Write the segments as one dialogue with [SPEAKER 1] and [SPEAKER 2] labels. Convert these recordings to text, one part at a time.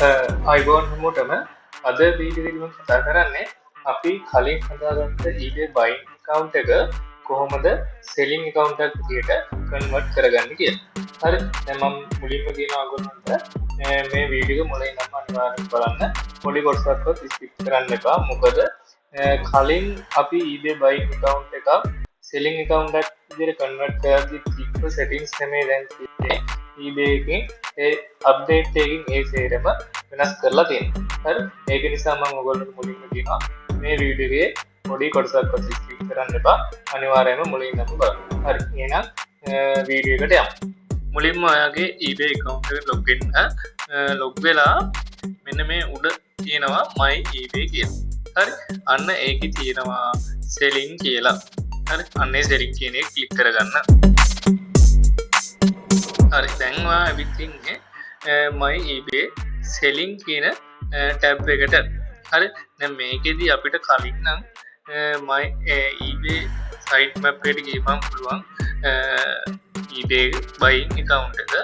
[SPEAKER 1] අයිබෝන් හැමෝටම අද වීඩියෝ එකකින් කතා කරන්නේ අපි කලින් හදාගත්ත eBay buying account එක කොහොමද selling account එකකට කන්වර්ට් කරගන්නේ කියලා. හරි. දැන් මම මුලින්ම කියනවා ඔයගොල්ලන්ට මේ වීඩියෝ එක මුලින් නම් අනිවාර්යෙන් බලන්න. පොඩි කොටසක්වත් skip කරන්න එපා. මොකද කලින් අපි eBay buying account එක selling account එකකට විදිහට කන්වර්ට් කරද්දී තිබ්බ settings තමයි දැන් තියෙන්නේ. eBay එකේ ඒ අප්ඩේට් එකකින් ඒ සේරම වෙනස් කරලා තියෙනවා. හරි. ඒක නිසා මම ඔයගොල්ලන්ට මුලින්ම කියනවා මේ වීඩියෝ එකේ පොඩි කොටසක්වත් skip කරන්න එපා. අනිවාර්යයෙන්ම මුලින් ඉඳන් බලන්න. හරි. එහෙනම් වීඩියෝ එකට යමු. මුලින්ම ඔයාගේ eBay account එකට log in log වෙලා මෙන්න මේ උඩ තියෙනවා my eBay කියලා. හරි. අන්න ඒකේ තියෙනවා selling කියලා. හරි. අන්නේ selling කියන එක ක්ලික් කරගන්න. හරි. දැන් ඔයා everything my eBay selling කියන ටැබ් එකට. හරි. දැන් මේකෙදි අපිට කලින් නම් my eBay site map එකට ගියපම් පුළුවන් eBay buying account එක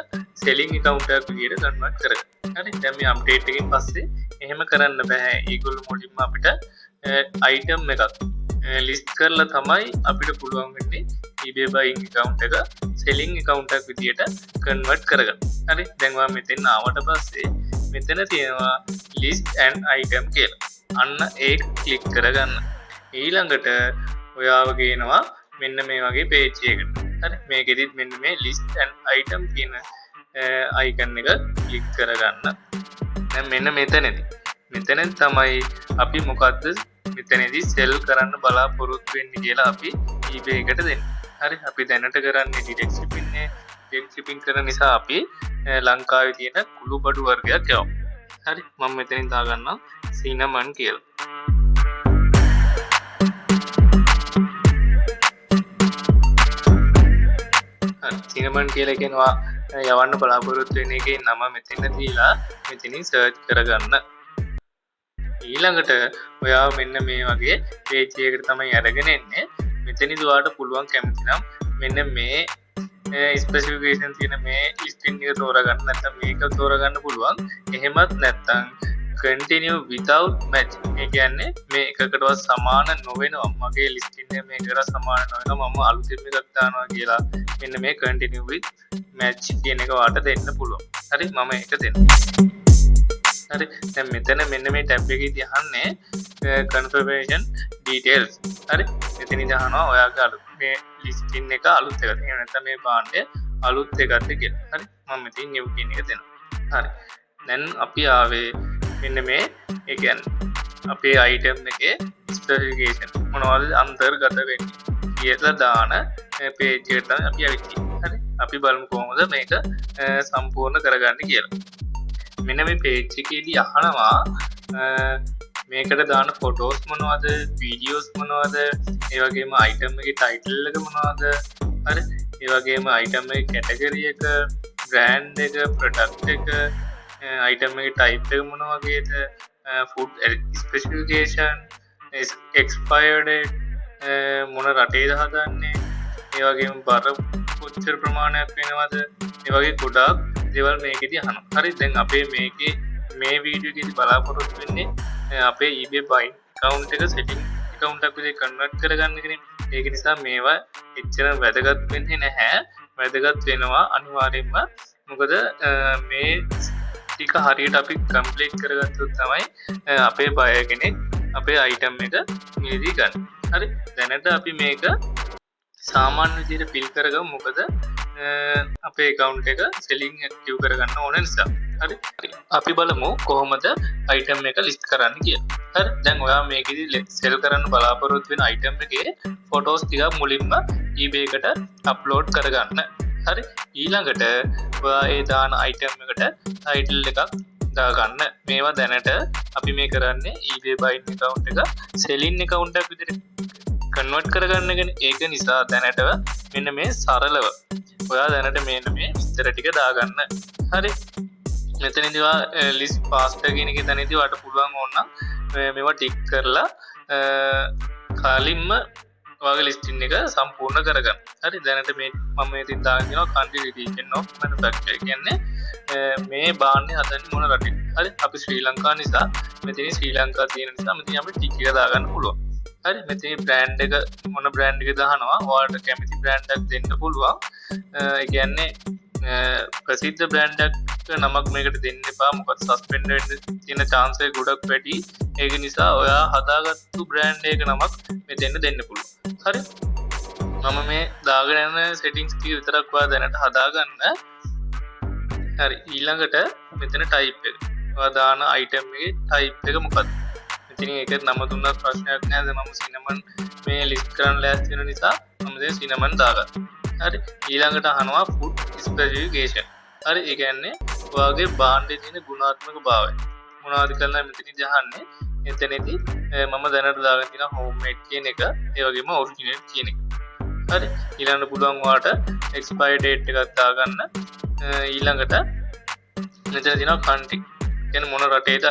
[SPEAKER 1] selling account එකක් විදිහට කන්වර්ට් කරගන්න. හරි. දැන් මේ අප්ඩේට් එකකින් පස්සේ එහෙම කරන්න බෑ. ඒගොල්ලෝ මුලින්ම අපිට item එකක් ලිස්ට් කරලා තමයි අපිට පුළුවන් වෙන්නේ eBay buying account එක selling account එකක් විදිහට කන්වර්ට් කරගන්න. හරි. දැන් ඔයා මෙතෙන් ආවට පස්සේ මෙතන තියෙනවා list and item කියලා. අන්න ඒක ක්ලික් කරගන්න. ඊළඟට ඔයාව ගේනවා මෙන්න මේ වගේ page එකකට. හරි. මේකෙදිත් මෙන්න මේ list and item කියන icon එක ක්ලික් කරගන්න. දැන් මෙන්න මෙතනදී තමයි අපි මොකද්ද මෙතනදී sell කරන්න බලාපොරොත්තු වෙන්නේ කියලා අපි eBay එකට දෙන්නේ. හරි. අපි දැනට කරන්නේ direct shipping නේ. direct shipping කරන නිසා අපි ලංකාවේ තියෙන කුළු බඩු වර්ගයක් යවමු. හරි. මම මෙතනින් දාගන්නවා cinnamon කියලා. හරි. cinnamon කියලා කියනවා යවන්න බලාපොරොත්තු වෙන එකේ නම මෙතන දීලා මෙතනින් search කරගන්න. ඊළඟට ඔයා මෙන්න මේ වගේ page එකකට තමයි අරගෙන එන්නේ. මෙතනදී ඔයාලට පුළුවන් කැමති නම් මෙන්න මේ ස්පෙસિෆිකේෂන් තියෙන මේ listing එක තෝරගන්න. නැත්නම් මේක තෝරගන්න පුළුවන්. එහෙමත් නැත්නම් continue without match. ඒ කියන්නේ මේ එකකටවත් සමාන නොවෙනවා. මගේ listing එක මේකට සමාන නොවෙනවා. මම අලුතෙන් එකක් දානවා කියලා මෙන්න මේ continue with match කියන එක ඔයාලට දෙන්න පුළුවන්. හරි. මම ඒක දෙන්නම්. හරි. දැන් මෙතන මෙන්න මේ ටැබ් එකේදී අහන්නේ confirmation details. හරි. මෙතනදී අහනවා ඔයාගේ අලුත් මේ listing එක අලුත් එකද. එහෙම නැත්නම් මේ භාණ්ඩය අලුත් එකක්ද කියලා. හරි. මම මෙතන new කියන එක දෙනවා. හරි. දැන් අපි ආවේ මෙන්න මේ ඒ කියන්නේ අපේ item එකේ specification මොනවද අන්තර්ගත වෙන්නේ කියලා දාන page එකට තමයි අපි ආවිත්. හරි. අපි බලමු කොහොමද මේක සම්පූර්ණ කරගන්නේ කියලා. මෙන්න මේ page එකේදී අහනවා මේකට දාන ෆොටෝස් මොනවද, වීඩියෝස් මොනවද, ඒ වගේම item එකේ title එක මොනවද, හරි. ඒ වගේම item එකේ category එක, brand එක, product එක, item එකේ type එක මොන වගේද, food specification, expired date, මොන රටේද හදන්නේ, ඒ වගේම බර කොච්චර ප්‍රමාණයක් වෙනවද, ඒ වගේ ගොඩාක් දේවල් මේකෙදී අහනවා. හරි. දැන් අපේ මේකේ මේ වීඩියෝ එකේදී බලාපොරොත්තු වෙන්නේ අපේ eBay buying account එක setting account එකක් විදිහට convert කරගන්න කෙනෙක්. ඒක නිසා මේවා එච්චර වැදගත් වෙන්නේ නැහැ. වැදගත් වෙනවා අනිවාර්යයෙන්ම. මොකද මේ ටික හරියට අපි complete කරගත්තොත් තමයි අපේ buyer කෙනෙක් අපේ item එක මිලදී ගන්න. හරි. දැනට අපි මේක සාමාන්‍ය විදිහට fill කරගමු. මොකද අපේ account එක selling active කරගන්න ඕන නිසා. හරි. අපි බලමු කොහොමද item එක list කරන්න කියලා. හරි. දැන් ඔයා මේකෙදි sell කරන්න බලාපොරොත්තු වෙන item එකේ photos ටික මුලින්ම eBay එකට upload කරගන්න. හරි. ඊළඟට ඔයා ඒ දාන item එකට title එකක් දාගන්න. මේවා දැනට අපි මේ කරන්නේ eBay buying account එක selling account එකක් විදිහට කන්වර්ට් කරගන්න ගැන. ඒක නිසා දැනට මෙන්න මේ සරලව ඔයා දැනට මෙන්න මේ විස්තර ටික දාගන්න. හරි. මෙතනදී ඔයා list faster කියන එකේ තැනදී ඔයාලට පුළුවන් ඕන නම් මේවා ටික් කරලා කලින්ම ඔයාගේ listing එක සම්පූර්ණ කරගන්න. හරි. දැනට මේ මම ඉතින් දාගෙන යනවා country region of manufacture කියන්නේ මේ බාන්නේ හදන්නේ මොන රටේ. හරි අපි ශ්‍රී ලංකා නිසා මෙතන ශ්‍රී ලංකා තියෙන නිසා මෙතන අපිට ටික් එක දාගන්න පුළුවන්. හරි මෙතන බ්‍රෑන්ඩ් එක මොන බ්‍රෑන්ඩ් එකද දානවා. ඔයාලට කැමති බ්‍රෑන්ඩ් එකක් දෙන්න පුළුවන්. ඒ කියන්නේ ප්‍රසිද්ධ බ්‍රෑන්ඩ් එකක නමක් මේකට දෙන්න එපා. මොකද සස්පෙන්ඩ් වෙන්න තියෙන chance එක ගොඩක් වැඩි. ඒක නිසා ඔයා හදාගත්තු බ්‍රෑන්ඩ් එක නමක් මෙතෙන් දෙන්න පුළුවන්. හරි මම මේ දාගෙන යන settings ටික විතරක් ඔයා දැනට හදාගන්න. හරි ඊළඟට මෙතන type එක. ඔයා දාන item එකේ type එක මොකක්ද? මෙතන ඒකත් නම දුන්නත් ප්‍රශ්නයක් නැහැ. මම cinnamon මේ list කරන්න ලෑස්ති වෙන නිසා මම දැන් cinnamon දාගත්තා. හරි ඊළඟට අහනවා food specification. හරි ඒ කියන්නේ ඔයාගේ භාණ්ඩයේ තියෙන ගුණාත්මක භාවය මොනවද කියලා මෙතනදී අහන්නේ. එතනදී මම දැනට දාගෙන තියෙන homemade කියන එක ඒ වගේම original කියන එක. හරි ඊළඟට පුළුවන් ඔයාලට expire date එකක් දාගන්න. ඊළඟට මෙතන තියෙනවා country. කියන්නේ මොන රටේද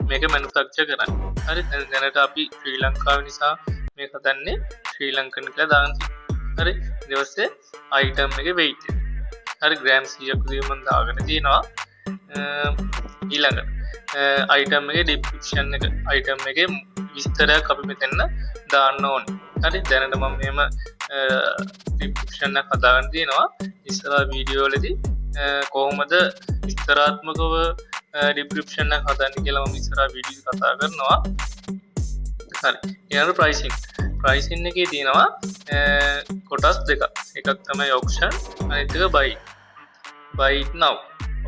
[SPEAKER 1] මේක manufacture කරන්නේ. හරි දැනට අපි ශ්‍රී ලංකාව නිසා මේක හදන්නේ ශ්‍රී ලංකන් කියලා දාන්න තියෙනවා. හරි ඊට පස්සේ item එකේ weight එක. හරි grams 100ක් විතර මම දාගෙන තියෙනවා. ඊළඟට item එකේ description එක item එකේ විස්තරයක් අපි මෙතන දාන්න ඕනේ. හරි දැනට මම මෙහෙම description එකක් හදාගෙන තියෙනවා. ඉස්සරහ වීඩියෝ වලදී කොහොමද විස්තරාත්මකව description එක හදන්නේ කියලා මම ඉස්සරහ වීඩියෝ කතා කරනවා. හරි ඊළඟ pricing එකේ තියෙනවා කොටස් දෙකක්. එකක් තමයි auction අනිත් එක buy it now.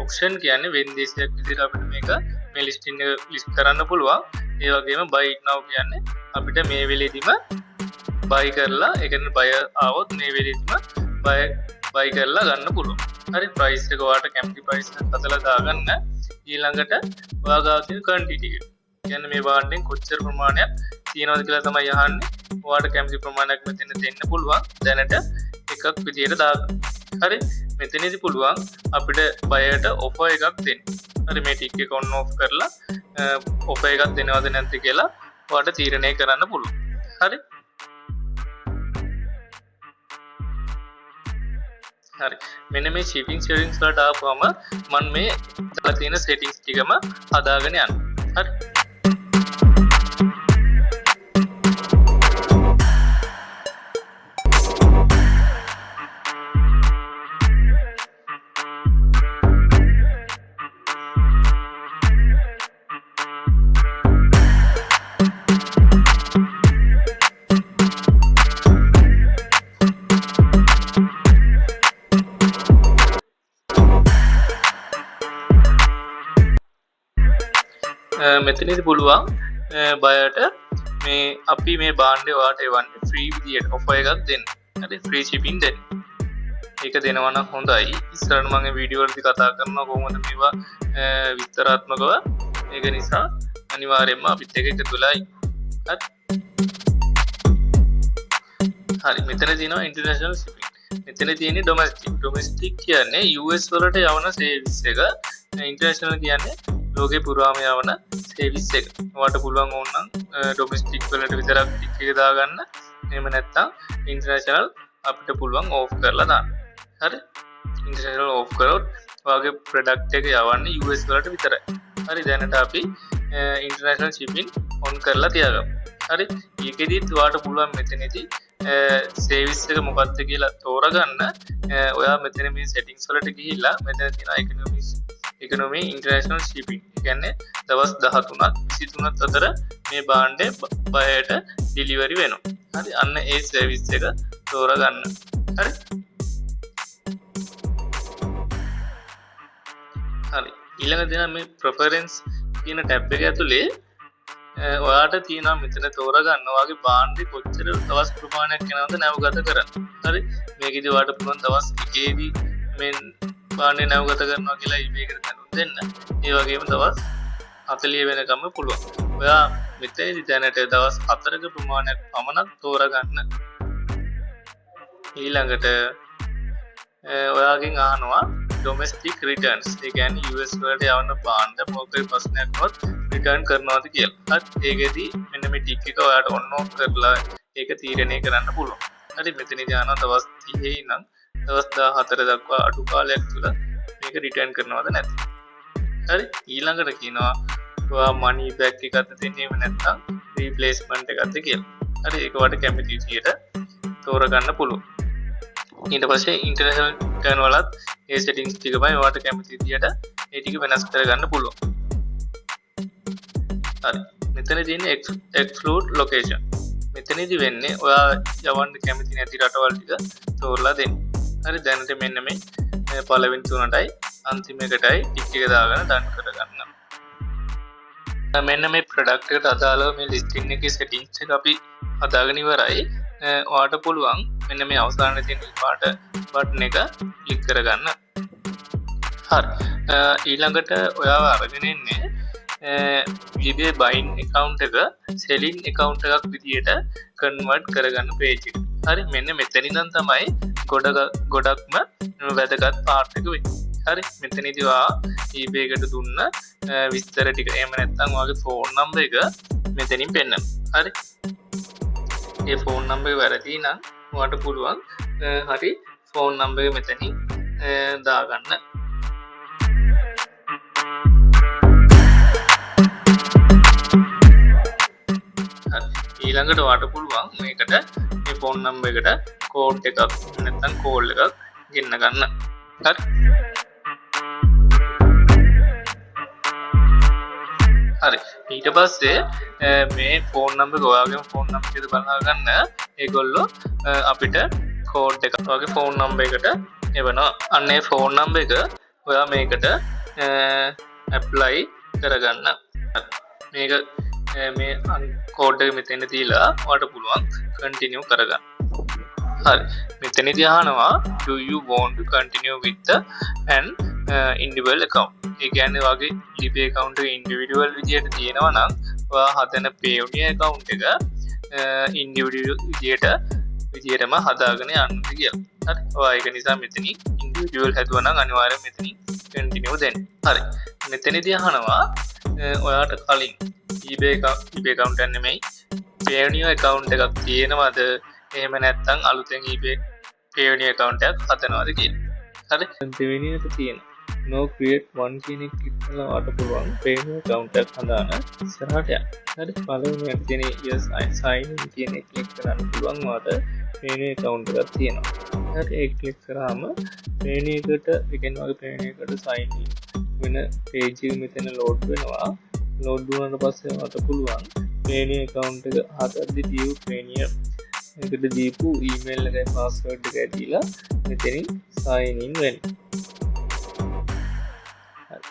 [SPEAKER 1] auction කියන්නේ වෙන්දේසියක් විදිහට අපිට මේක මේ listing එක list කරන්න පුළුවන්. ඒ වගේම buy it now කියන්නේ අපිට මේ වෙලෙදිම buy කරලා ඒ කියන්නේ buyer ආවොත් මේ වෙලෙදිම buy කරලා ගන්න පුළුවන්. හරි price එක ඔයාලට කැමති price එකක් හදලා දාගන්න. ඊළඟට ඔයාගාව තියෙන quantity එක. කියන්නේ මේ භාණ්ඩෙන් කොච්චර ප්‍රමාණයක් තියෙනවද කියලා තමයි අහන්නේ. ඔයාලට කැමති ප්‍රමාණයක් මෙතන දෙන්න පුළුවන්. දැනට එකක් විදියට දාගන්න. හරි මෙතනදී පුළුවන් අපිට බයර්ට offer එකක් දෙන්න. හරි මේ ටික් එක on off කරලා offer එකක් දෙනවද නැද්ද කියලා ඔයාලට තීරණය කරන්න පුළුවන්. හරි හරි මෙන්න මේ shipping settings වලට ආපුවම මම මේ දාලා තියෙන settings ටිකම හදාගෙන යන්න. හරි මෙතනදී පුළුවන් බයර්ට මේ අපි මේ භාණ්ඩේ ඔයාලට එවන්නේ ෆ්‍රී විදියට ඔෆර් එකක් දෙන්න. හරි ෆ්‍රී shipping දෙන්න. ඒක දෙනවා නම් හොඳයි. ඉස්සරහට මම වීඩියෝ වලදී කතා කරනවා කොහොමද මේවා විස්තරාත්මකව. ඒක නිසා අනිවාර්යයෙන්ම අපිත් එක්ක එකතු වෙලා ඉන්න. හරි මෙතන තියෙනවා international shipping. මෙතන තියෙන්නේ domestic කියන්නේ US වලට යවන සර්විස් එක. international කියන්නේ ලෝකේ පුරාම යවන සර්විස් එක. ඔයාලට පුළුවන් ඕනනම් ඩොමෙස්ටික් වලට විතරක් ටික් එක දාගන්න. එහෙම නැත්නම් ඉන්ටර්නැෂනල් අපිට පුළුවන් ඕෆ් කරලා දාන්න. හරි ඉන්ටර්නැෂනල් ඕෆ් කරොත් ඔයාගේ ප්‍රොඩක්ට් එක යවන්නේ US වලට විතරයි. හරි දැනට අපි ඉන්ටර්නැෂනල් shipping on කරලා තියාගමු. හරි ඒකෙදිත් ඔයාලට පුළුවන් මෙතනදී සර්විස් එක මොකක්ද කියලා තෝරගන්න. ඔයා මෙතන මේ settings වලට ගිහිල්ලා මෙතන තියෙන economy international shipping කියන්නේ දවස් 13ක් 23ක් අතර මේ භාණ්ඩය බයර්ට ඩිලිවරි වෙනවා. හරි අන්න ඒ සර්විස් එක තෝරගන්න. හරි ඊළඟ දින මේ preference කියන ටැබ් එක ඇතුලේ ඔයාට තියෙනවා මෙතන තෝරගන්න ඔයාගේ භාණ්ඩේ කොච්චර දවස් ප්‍රමාණයක් යනවද නැවගත කරන්න. හරි මේකෙදි ඔයාට පුළුවන් දවස් එකේදී මේ භාණ්ඩේ නැවගත කරනවා කියලා ඉමේකට දැනුම් දෙන්න. ඒ වගේම දවස් 40 වෙනකම් පුළුවන්. ඔයා මෙතනදි දැනට දවස් 4ක ප්‍රමාණයක් පමණක් තෝරගන්න. ඊළඟට ඔයාගෙන් අහනවා domestic returns. ඒ කියන්නේ US වලට යවන භාණ්ඩ මොකක්ද ප්‍රශ්නයක් වුණොත් රිටර්න් කරනවාද කියලා. හරි ඒකෙදි මෙන්න මේ ටික් එක ඔයාට on off කරලා ඒක තීරණය කරන්න පුළුවන්. හරි මෙතනදී යනවා දවස් 30 ඉඳන් දවස් 14 දක්වා අඩු කාලයක් තුල මේක රිටර්න් කරනවද නැද්ද. හරි ඊළඟට කියනවා ඔයා මනි බෑක් එකක්ද දෙන්නේම නැත්නම් රීප්ලේස්මන්ට් එකක්ද කියලා. හරි ඒක ඔයාලට කැමති විදියට තෝරගන්න පුළුවන්. ඊට පස්සේ ඉන්ටර්නැෂනල් ටර්න් වලත් ඒ සෙටින්ග්ස් ටික බයි ඔයාලට කැමති විදියට ඒ ටික වෙනස් කරගන්න පුළුවන්. හරි මෙතන තියෙන්නේ exclude location. මෙතනදී වෙන්නේ ඔයා යවන්න කැමති නැති රටවල් ටික තෝරලා දෙන්න. හරි දැනට මෙන්න මේ පළවෙනි තුනටයි අන්තිම එකටයි ටික් එක දාගෙන ඩන් කරගන්න. මෙන්න මේ ප්‍රොඩක්ට් එකට අදාළව මේ ලිස්ටින් එකේ සෙටින්ග්ස් එක අපි හදාගෙන ඉවරයි. ඔයාට පුළුවන් මෙන්න මේ අවසානයේ තියෙන පාට බටන් එක ක්ලික් කරගන්න. හරි ඊළඟට ඔයාව අරගෙන ඉන්නේ eBay buying account එක selling account එකක් විදියට convert කරගන්න page එක. හරි මෙන්න මෙතන ඉඳන් තමයි ගොඩක්ම වැදගත් part එක වෙන්නේ. හරි මෙතනදී ඔයා eBay එකට දුන්න විස්තර ටික එහෙම නැත්නම් ඔයාගේ phone number එක මෙතනින් පෙන්නනවා. හරි ඒ phone number එක වැරදි නම් ඔයාට පුළුවන් හරි phone number එක මෙතනින් දාගන්න. ඊළඟට ඔයාට පුළුවන් මේකට මේ ෆෝන් නම්බර් එකට කෝඩ් එකක් නැත්නම් කෝල් එකක් ගෙන්න ගන්න. හරි. හරි. ඊට පස්සේ මේ ෆෝන් නම්බර් එක ඔයාගේම ෆෝන් නම්බර් එක බලලා ගන්න. ඒගොල්ලෝ අපිට කෝඩ් එකක් ඔයාගේ ෆෝන් නම්බර් එකට එවනවා. අන්න ඒ ෆෝන් නම්බර් එක ඔයා මේකට ඇප්ලයි කරගන්න. මේක මේ කෝඩ් එක මෙතන තියලා ඔයාලට පුළුවන් කන්ටිනියු කරගන්න. හරි මෙතනදී අහනවා do you want to continue with the an individual account. ඒ කියන්නේ ඔයාගේ eBay account එක individual විදියට තියෙනවා නම් ඔයා හදන payoneer account එක individual විදියටම හදාගෙන යන්නද කියලා. හරි ඔයා ඒක නිසා මෙතනින් individual හදුවා නම් අනිවාර්යයෙන් මෙතනින් continue දෙන්න. හරි මෙතනදී අහනවා ඔයාට කලින් eBay account එක නෙමෙයි payoneer account එකක් තියෙනවද එහෙම නැත්නම් අලුතෙන් eBay payoneer account එකක් හදනවද කියලා. හරි දෙවෙනි එක තියෙන no create one කියන එක ක්ලික් කරලා ඔයාට පුළුවන් payoneer account එකක් හදාන්න ඉස්සරහට යන්න. හරි පළවෙනියට තියෙන yes I sign in කියන එක ක්ලික් කරන්න පුළුවන් ඔයාට payoneer account එකක් තියෙනවා. හරි ඒක ක්ලික් කරාම payoneer එකට ඒ කියන්නේ ඔයාගේ payoneer එකට sign in වෙන page එක මෙතන load වෙනවා. load වුණාට පස්සේ ඔයාලට පුළුවන් payoneer account එක හදද්දි due payoneer එකට දීපු email එකයි password එකයි දීලා මෙතනින් sign in වෙන්න.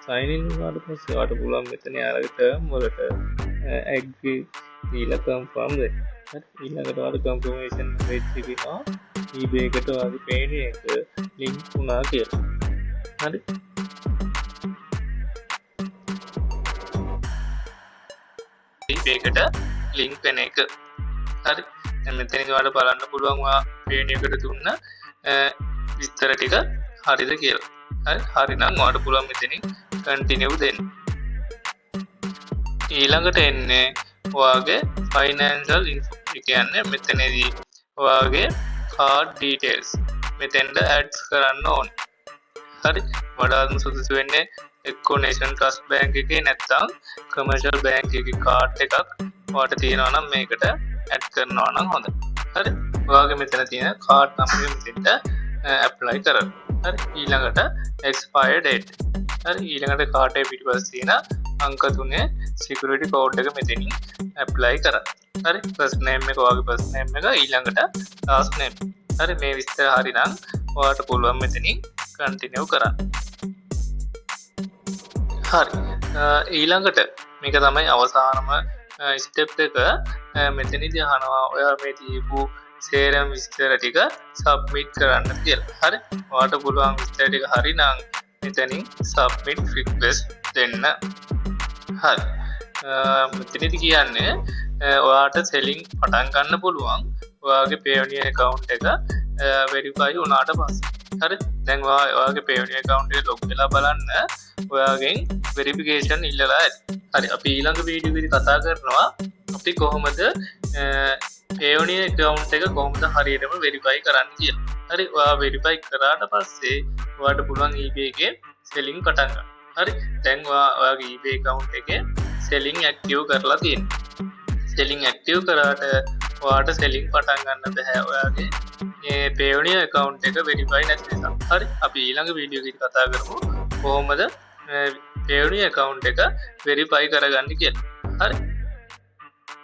[SPEAKER 1] sign in වුණාට පස්සේ ඔයාලට පුළුවන් මෙතන යාලගේ term වලට agree දීලා confirm වෙන්න. හරි ඊළඟට ඔයාලට confirmation message එක එනවා eBay එකට ඔයාගේ payoneer එක link වුණා කියලා. හරි එකට ලින්ක් වෙන එක. හරි මෙතනදී ඔයාලට බලන්න පුළුවන් ඔයා payoneer එකට දුන්න විස්තර ටික හරිද කියලා. හරි නම් ඔයාලට පුළුවන් මෙතනින් continue දෙන්න. ඊළඟට එන්නේ ඔයාගේ financial info. ඒ කියන්නේ මෙතනදී ඔයාගේ card details මෙතෙන්ද ads කරන්න ඕනේ. හරි වඩාත්ම සුදුසු වෙන්නේ එක්කෝ නේෂන් ට්‍රස්ට් බැංක් එකේ නැත්නම් කමර්ෂල් බැංක් එකේ කාඩ් එකක් ඔයාලට තියෙනවා නම් මේකට ඇඩ් කරනවා නම් හොඳයි. හරි ඔයාගේ මෙතන තියෙන කාඩ් නම්බර් එක මෙතෙන්ට ඇප්ලයි කරන්න. හරි ඊළඟට expire date. හරි ඊළඟට කාඩ් එකේ පිටිපස්ස තියෙන අංක 3 security code එක මෙතනින් ඇප්ලයි කරන්න. හරි first name එක ඔයාගේ first name එක ඊළඟට last name. හරි මේ විස්තර හරි නම් ඔයාලට පුළුවන් මෙතනින් continue කරන්න. හරි ඊළඟට මේක තමයි අවසානම ස්ටෙප් එක. මෙතනදී අහනවා ඔයා මේ දීපු සේරම විස්තර ටික සබ්මිට් කරන්න කියලා. හරි ඔයාට පුළුවන් විස්තර ටික හරි නම් මෙතනින් සබ්මිට් රික්වෙස්ට් දෙන්න. හරි මෙතනදී කියන්නේ ඔයාට සෙලින් පටන් ගන්න පුළුවන් ඔයාගේ payoneer account එක verify වුණාට පස්සේ. හරි දැන් ඔයාගේ payoneer account එක log වෙලා බලන්න ඔයාගෙන් verification ඉල්ලලා ඇති. හරි අපි ඊළඟ වීඩියෝ එකේදී කතා කරනවා අපි කොහොමද payoneer account එක කොහොමද හරියටම verify කරන්න කියලා. හරි ඔයා verify කරාට පස්සේ ඔයාට පුළුවන් eBay එකේ සෙලින් පටන් ගන්න. හරි. දැන් ඔයාගේ eBay account එකේ selling active කරලා තියෙනවා. selling active කරාට ඔයාට selling පටන් ගන්න බෑ ඔයාගේ මේ Payoneer account එක verify නැති නිසා. හරි. අපි ඊළඟ වීඩියෝ එකේ කතා කරමු කොහොමද Payoneer account එක verify කරගන්නේ කියලා. හරි.